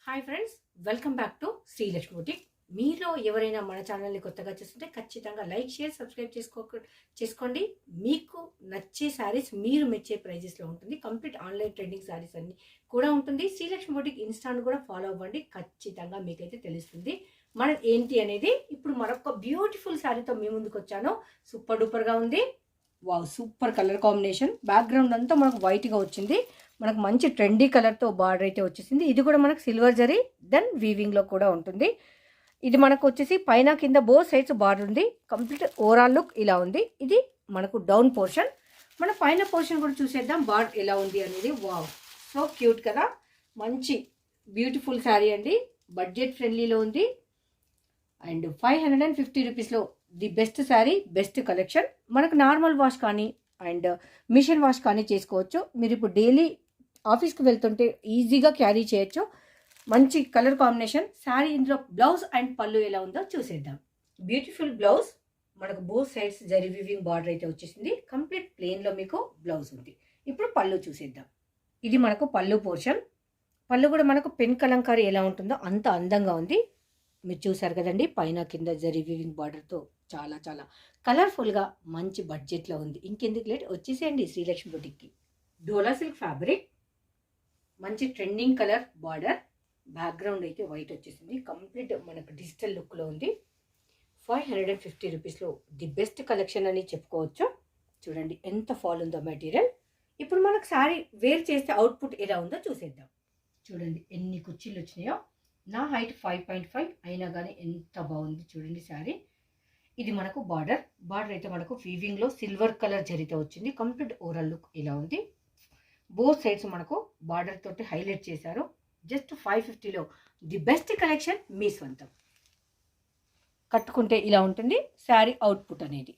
Hi friends, welcome back to Srilakshmi boutique. మీలో ఎవరైనా మన ఛానల్ని కొత్తగా చూస్తుంటే ఖచ్చితంగా లైక్, షేర్, సబ్స్క్రైబ్ చేసుకోండి. మీకు నచ్చే శారీస్ మీరు మెచ్చే ప్రైజెస్లో ఉంటుంది. కంప్లీట్ ఆన్లైన్ ట్రెండింగ్ శారీస్ అన్ని కూడా ఉంటుంది. శ్రీలక్ష్మి బుటిక్ ఇన్స్టాను కూడా ఫాలో అవ్వండి, ఖచ్చితంగా మీకైతే తెలుస్తుంది మన ఏంటి అనేది. ఇప్పుడు మరొక బ్యూటిఫుల్ శారీతో మీ ముందుకు వచ్చాను. సూపర్ డూపర్గా ఉంది. Wow, super colour combination. Background అంతా మనకు వైట్గా వచ్చింది. మనకు మంచి ట్రెండీ కలర్తో బార్డర్ అయితే వచ్చేసింది. ఇది కూడా మనకు సిల్వర్ జరీ దెన్ వీవింగ్లో కూడా ఉంటుంది. ఇది మనకు వచ్చేసి పైన కింద బోత్ సైడ్స్ బార్డర్ ఉంది. కంప్లీట్ ఓవరాల్ లుక్ ఇలా ఉంది. ఇది మనకు డౌన్ పోర్షన్. మన పైన పోర్షన్ కూడా చూసేద్దాం బార్డర్ ఎలా ఉంది అనేది. వావ్, సో క్యూట్ కదా. మంచి బ్యూటిఫుల్ శారీ అండి. బడ్జెట్ ఫ్రెండ్లీలో ఉంది అండ్ 550 రూపీస్లో the best sari, best collection. మనకు నార్మల్ వాష్ కానీ అండ్ మిషన్ వాష్ కానీ చేసుకోవచ్చు. మీరు ఇప్పుడు డైలీ ఆఫీస్కి వెళ్తుంటే ఈజీగా క్యారీ చేయొచ్చు. మంచి కలర్ కాంబినేషన్ శారీ. ఇందులో బ్లౌజ్ అండ్ పళ్ళు ఎలా ఉందో చూసేద్దాం. Beautiful blouse. మనకు both sides zari weaving border అయితే వచ్చేసింది. కంప్లీట్ ప్లెయిన్లో మీకు బ్లౌజ్ ఉంది. ఇప్పుడు పళ్ళు చూసేద్దాం. ఇది మనకు పళ్ళు పోర్షన్. పళ్ళు కూడా మనకు పెన్ కలంకారీ ఎలా ఉంటుందో అంత అందంగా ఉంది. మీరు చూసారు కదండి, పైన కింద జరీ వీవింగ్ బార్డర్తో చాలా చాలా కలర్ఫుల్గా మంచి బడ్జెట్లో ఉంది. ఇంకెందుకు లేట్, వచ్చేసేయండి శ్రీలక్ష్మి బుటిక్కి. డోలా సిల్క్ ఫ్యాబ్రిక్, మంచి ట్రెండింగ్ కలర్ బార్డర్. బ్యాక్గ్రౌండ్ అయితే వైట్ వచ్చేసింది. కంప్లీట్ మనకు డిజిటల్ లుక్లో ఉంది. 550 రూపీస్లో ది బెస్ట్ కలెక్షన్ అని చెప్పుకోవచ్చు. చూడండి ఎంత ఫాల్ ఉందో మెటీరియల్. ఇప్పుడు మనకు శారీ వేర్ చేస్తే అవుట్పుట్ ఎలా ఉందో చూసేద్దాం. చూడండి ఎన్ని కుర్చీలు వచ్చినాయో. నా హైట్ 5.5 అయినా కానీ ఎంత బాగుంది చూడండి శారీ. ఇది మనకు బార్డర్. బార్డర్ అయితే మనకు వీవింగ్లో సిల్వర్ కలర్ జరితో వచ్చింది. కంప్లీట్ ఓవరాల్ లుక్ ఇలా ఉంది. బోత్ సైడ్స్ మనకు బార్డర్ తోటి హైలైట్ చేశారు. జస్ట్ 550లో ది బెస్ట్ కలెక్షన్ మీ సొంతం. కట్టుకుంటే ఇలా ఉంటుంది శారీ అవుట్పుట్ అనేది.